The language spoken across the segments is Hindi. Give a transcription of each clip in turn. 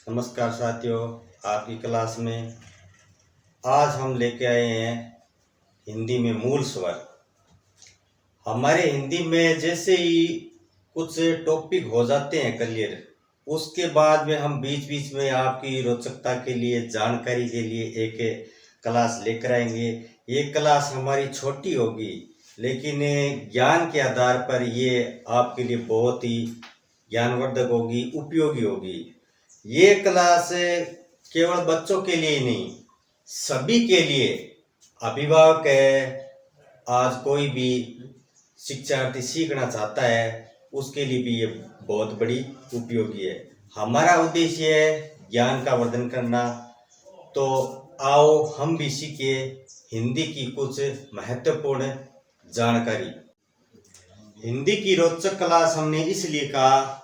नमस्कार साथियों, आपकी क्लास में आज हम लेके आए हैं हिंदी में मूल स्वर। हमारे हिंदी में जैसे ही कुछ टॉपिक हो जाते हैं क्लियर, उसके बाद में हम बीच बीच में आपकी रोचकता के लिए, जानकारी के लिए एक क्लास लेकर आएंगे। ये क्लास हमारी छोटी होगी, लेकिन ज्ञान के आधार पर ये आपके लिए बहुत ही ज्ञानवर्धक होगी, उपयोगी होगी। ये क्लास केवल बच्चों के लिए ही नहीं, सभी के लिए, अभिभावक है, आज कोई भी शिक्षार्थी सीखना चाहता है उसके लिए भी ये बहुत बड़ी उपयोगी है। हमारा उद्देश्य है ज्ञान का वर्धन करना। तो आओ हम भी सीखे हिंदी की कुछ महत्वपूर्ण जानकारी। हिंदी की रोचक क्लास हमने इसलिए कहा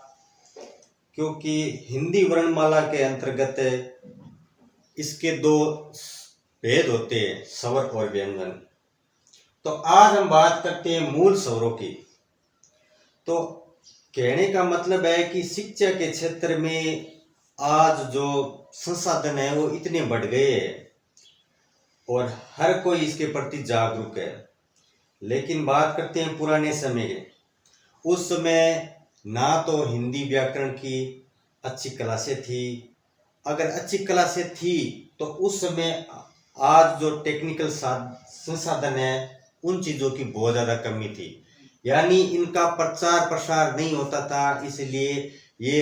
क्योंकि हिंदी वर्णमाला के अंतर्गत इसके दो भेद होते हैं, स्वर और व्यंजन। तो आज हम बात करते हैं मूल स्वरों की। तो कहने का मतलब है कि शिक्षा के क्षेत्र में आज जो संसाधन है वो इतने बढ़ गए हैं और हर कोई इसके प्रति जागरूक है। लेकिन बात करते हैं पुराने समय के। उस समय ना तो हिंदी व्याकरण की अच्छी क्लासें थी। अगर अच्छी क्लासें थी तो उस समय आज जो टेक्निकल संसाधन है उन चीज़ों की बहुत ज़्यादा कमी थी, यानी इनका प्रचार प्रसार नहीं होता था। इसलिए ये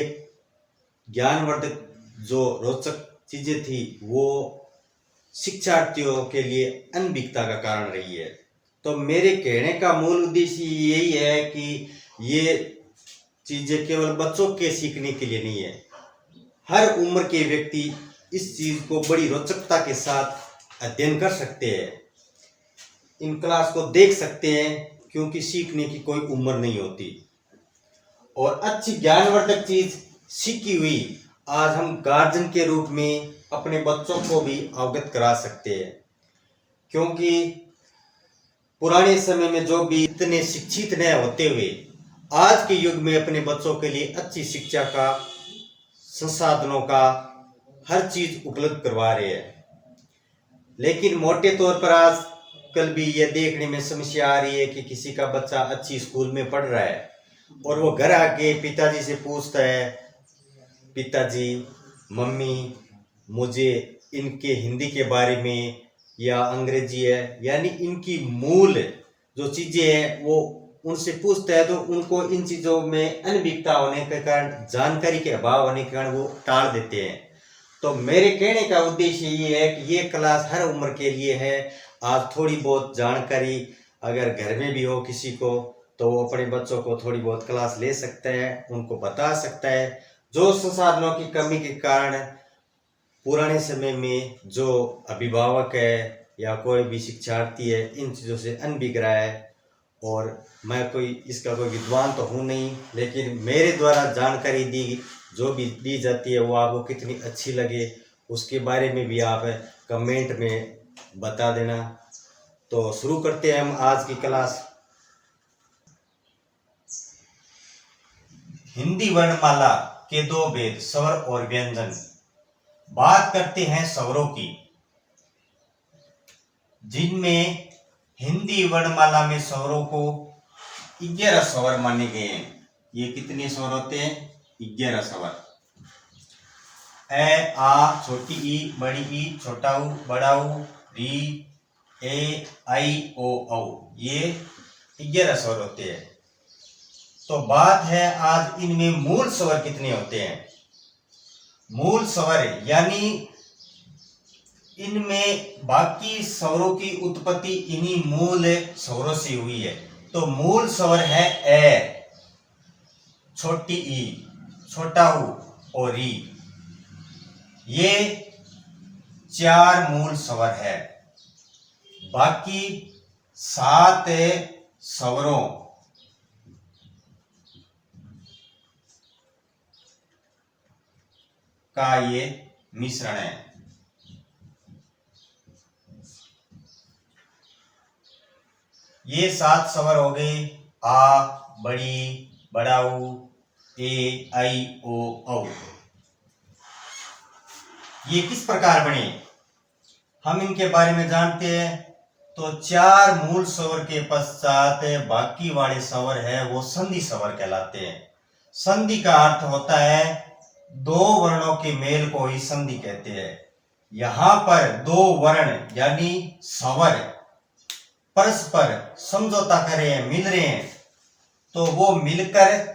ज्ञानवर्धक जो रोचक चीज़ें थी वो शिक्षार्थियों के लिए अनभिज्ञता का कारण रही है। तो मेरे कहने का मूल उद्देश्य यही है कि ये चीज़ें केवल बच्चों के सीखने के लिए नहीं है, हर उम्र के व्यक्ति इस चीज़ को बड़ी रोचकता के साथ अध्ययन कर सकते हैं, इन क्लास को देख सकते हैं, क्योंकि सीखने की कोई उम्र नहीं होती। और अच्छी ज्ञानवर्धक चीज़ सीखी हुई आज हम गार्जियन के रूप में अपने बच्चों को भी अवगत करा सकते हैं। क्योंकि पुराने समय में जो भी इतने शिक्षित न होते हुए आज के युग में अपने बच्चों के लिए अच्छी शिक्षा का, संसाधनों का हर चीज उपलब्ध करवा रहे हैं। लेकिन मोटे तौर पर आज कल भी यह देखने में समस्या आ रही है कि किसी का बच्चा अच्छी स्कूल में पढ़ रहा है और वो घर आके पिताजी से पूछता है, पिताजी मम्मी मुझे इनके हिंदी के बारे में या अंग्रेजी है, यानी इनकी मूल जो चीज़ें हैं वो उनसे पूछता है। तो उनको इन चीज़ों में अनभिज्ञता होने के कारण, जानकारी के अभाव होने के कारण वो टाल देते हैं। तो मेरे कहने का उद्देश्य ये है कि ये क्लास हर उम्र के लिए है। आज थोड़ी बहुत जानकारी अगर घर में भी हो किसी को, तो वो अपने बच्चों को थोड़ी बहुत क्लास ले सकता है, उनको बता सकता है। जो संसाधनों की कमी के कारण पुराने समय में जो अभिभावक है या कोई भी शिक्षार्थी है इन चीज़ों से अनभिज्ञ रहा है, और मैं कोई इसका कोई विद्वान तो हूँ नहीं, लेकिन मेरे द्वारा जानकारी दी जो भी दी जाती है वो आपको कितनी अच्छी लगे उसके बारे में भी आप कमेंट में बता देना। तो शुरू करते हैं हम आज की क्लास। हिंदी वर्णमाला के दो भेद, स्वर और व्यंजन। बात करते हैं स्वरों की, जिनमें हिंदी वर्णमाला में स्वरों को 11 स्वर माने गए हैं। ये कितने स्वर होते हैं? 11 स्वर। ए, आ, छोटी ई, बड़ी ई, छोटा ऊ, बड़ा ऊ, री, ए, आई, ओ, औ, ये 11 स्वर होते हैं। तो बात है आज इनमें मूल स्वर कितने होते हैं। मूल स्वर यानी इनमें बाकी स्वरों की उत्पत्ति इन्हीं मूल स्वरों से हुई है। तो मूल स्वर है ए, छोटी ई, छोटा ऊ और ई। ये 4 मूल स्वर है। बाकी 7 स्वरों का ये मिश्रण है। ये 7 स्वर हो गए आ, बड़ी, बड़ा ऊ, ए, आई, ओ, औ। ये किस प्रकार बने, हम इनके बारे में जानते हैं। तो चार मूल स्वर के पश्चात बाकी वाले स्वर है वो संधि स्वर कहलाते हैं। संधि का अर्थ होता है दो वर्णों के मेल को ही संधि कहते हैं। यहां पर दो वर्ण यानी स्वर परस्पर समझौता कर रहे हैं, मिल रहे हैं, तो वो मिलकर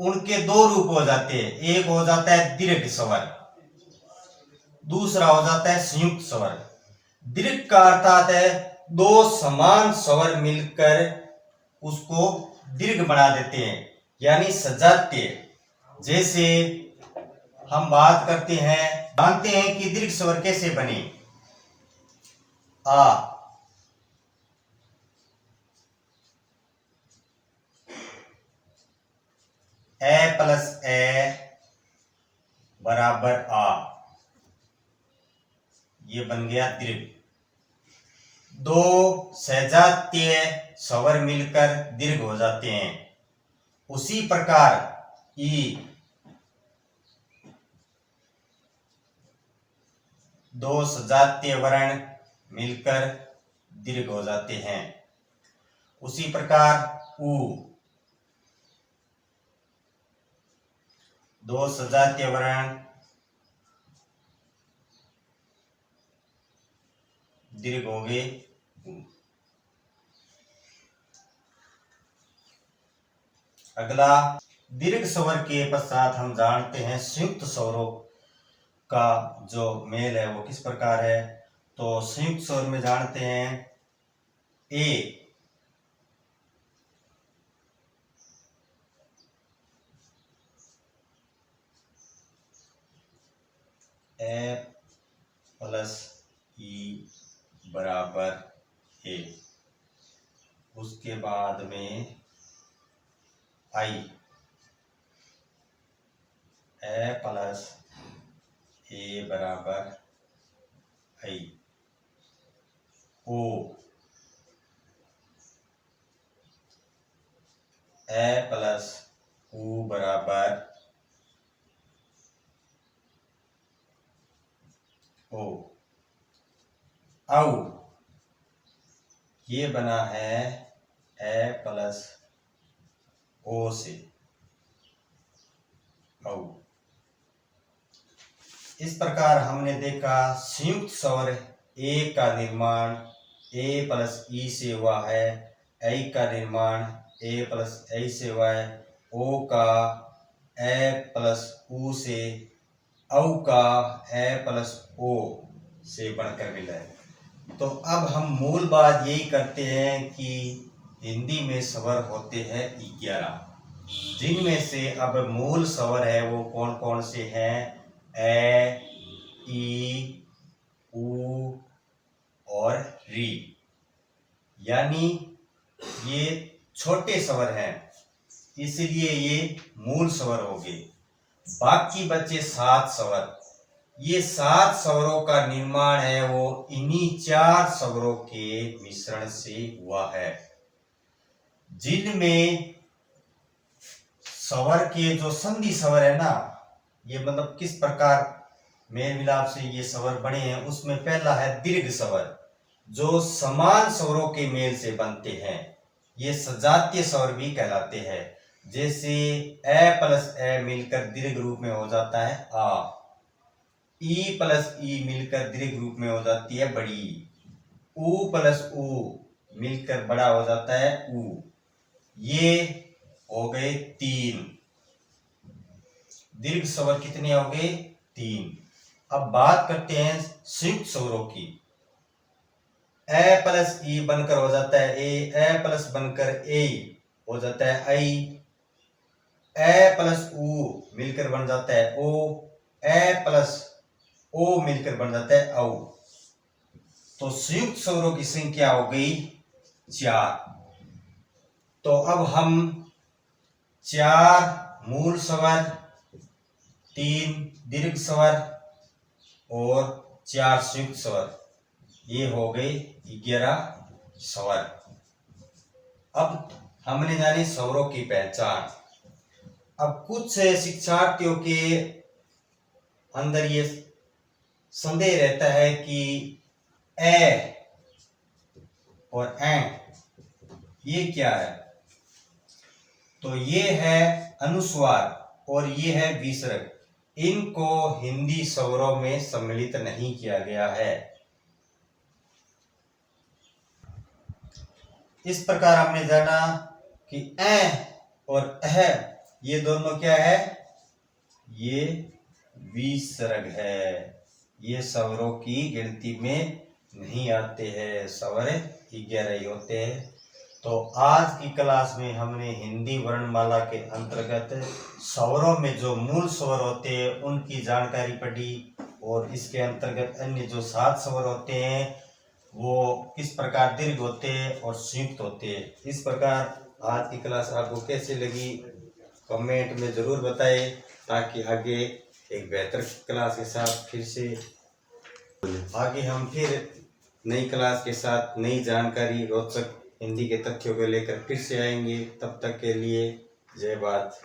उनके दो रूप हो जाते हैं। एक हो जाता है दीर्घ स्वर, दूसरा हो जाता है संयुक्त स्वर। दीर्घ का अर्थात है दो समान स्वर मिलकर उसको दीर्घ बना देते हैं, यानी सजातीय। जैसे हम बात करते हैं, जानते हैं कि दीर्घ स्वर कैसे बने। आ, ए प्लस ए बराबर आ, ये बन गया दीर्घ। दो सजातीय स्वर मिलकर दीर्घ हो जाते हैं। उसी प्रकार ई, दो सजातीय वर्ण मिलकर दीर्घ हो जाते हैं। उसी प्रकार ऊ, दो सजातीय वर्ण दीर्घ हो गए। अगला, दीर्घ स्वर के पश्चात हम जानते हैं संयुक्त स्वरों का जो मेल है वो किस प्रकार है। तो संयुक्त स्वर में जानते हैं ए प्लस ई बराबर ए, उसके बाद में आई, ए प्लस ए बराबर आई, ओ, ए प्लस ऊ बराबर ओ, औ, ये बना है ए प्लस ओ से औ। इस प्रकार हमने देखा संयुक्त स्वर ए का निर्माण ए प्लस ई से हुआ है, ऐ का निर्माण ए प्लस ऐ से हुआ है, ओ का ए प्लस ऊ से, औ का ए प्लस ओ से बनकर मिला है। तो अब हम मूल बात यही करते हैं कि हिंदी में स्वर होते हैं 11, जिनमें से अब मूल स्वर है वो कौन कौन से हैं। ए, ई, ऊ और री, यानी ये छोटे स्वर हैं, इसलिए ये मूल स्वर हो गए। बाकी बचे 7 स्वर। ये 7 स्वरों का निर्माण है वो इन्हीं 4 स्वरों के मिश्रण से हुआ है, जिनमें स्वर के जो संधि स्वर है ना, ये मतलब किस प्रकार मेल मिलाप से ये स्वर बने हैं। उसमें पहला है दीर्घ स्वर, जो समान स्वरों के मेल से बनते हैं। ये सजातीय स्वर भी कहलाते हैं। जैसे ए प्लस ए मिलकर दीर्घ रूप में हो जाता है आ, ई प्लस ई मिलकर दीर्घ रूप में हो जाती है बड़ी, ऊ प्लस ऊ मिलकर बड़ा हो जाता है ऊ। ये हो गए 3 दीर्घ स्वर। कितने हो गए? 3। अब बात करते हैं संयुक्त स्वरों की। ए प्लस ई बनकर हो जाता है ए प्लस बनकर ए हो जाता है आई, ए प्लस ऊ मिलकर बन जाता है ओ, ए प्लस ओ मिलकर बन जाता है औ। तो संयुक्त स्वरों की संख्या हो गई 4। तो अब हम 4 मूल स्वर, 3 दीर्घ स्वर और 4 संयुक्त स्वर, ये हो गए 11 स्वर। अब हमने जानी स्वरों की पहचान। अब कुछ शिक्षार्थियों के अंदर ये संदेह रहता है कि ए और ए ये क्या है, तो ये है अनुस्वार और ये है विसर्ग। इनको हिंदी स्वरों में सम्मिलित नहीं किया गया है। इस प्रकार हमने जाना कि ए और अह ये दोनों क्या है, ये विसर्ग है, ये स्वरों की गिनती में नहीं आते हैं, स्वर 11 ही होते हैं। तो आज की क्लास में हमने हिंदी वर्णमाला के अंतर्गत स्वरों में जो मूल स्वर होते हैं उनकी जानकारी पढ़ी, और इसके अंतर्गत अन्य जो 7 स्वर होते हैं वो किस प्रकार दीर्घ होते हैं और संयुक्त होते हैं। इस प्रकार आज की क्लास आपको कैसी लगी कमेंट में ज़रूर बताएं, ताकि आगे एक बेहतर क्लास के साथ फिर से आगे हम फिर नई क्लास के साथ नई जानकारी रोचक हिंदी के तथ्यों को लेकर फिर से आएंगे। तब तक के लिए जय भारत।